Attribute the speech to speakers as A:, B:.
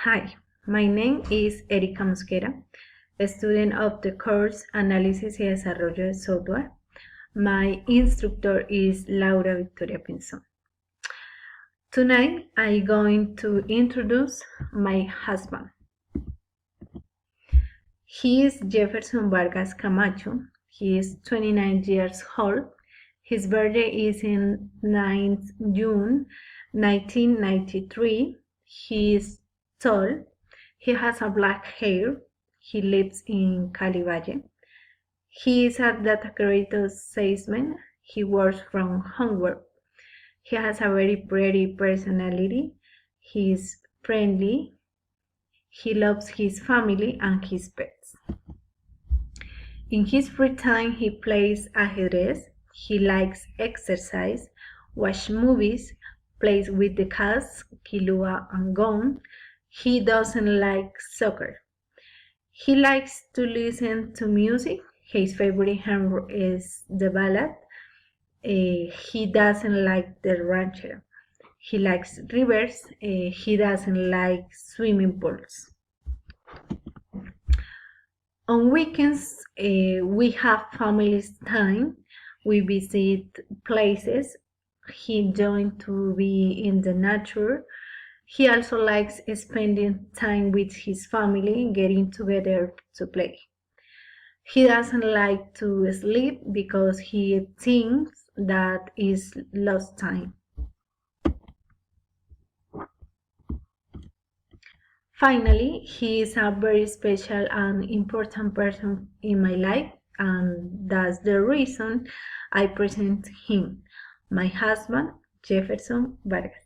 A: Hi, my name is Erika Mosquera, a student of the course Análisis y Desarrollo de Software. My instructor is Laura Victoria Pinzón. Tonight, I'm going to introduce my husband. He is Jefferson Vargas Camacho. He is 29 years old. His birthday is in 9th June 1993. He is tall. He has a black hair. He lives in Cali Valle. He is a data creator salesman. He works from homework. He has a very pretty personality. He is friendly. He loves his family and his pets. In his free time, he plays ajedrez. He likes exercise, watch movies, plays with the cats, Kilua and Gon. He doesn't like soccer. He likes to listen to music. His favorite genre is the ballad. He doesn't like the ranchero. He likes rivers. He doesn't like swimming pools. On weekends, we have family time. We visit places. He enjoys to be in the nature. He also likes spending time with his family, getting together to play. He doesn't like to sleep because he thinks that is lost time. Finally, he is a very special and important person in my life, and that's the reason I present him, my husband, Jefferson Vargas.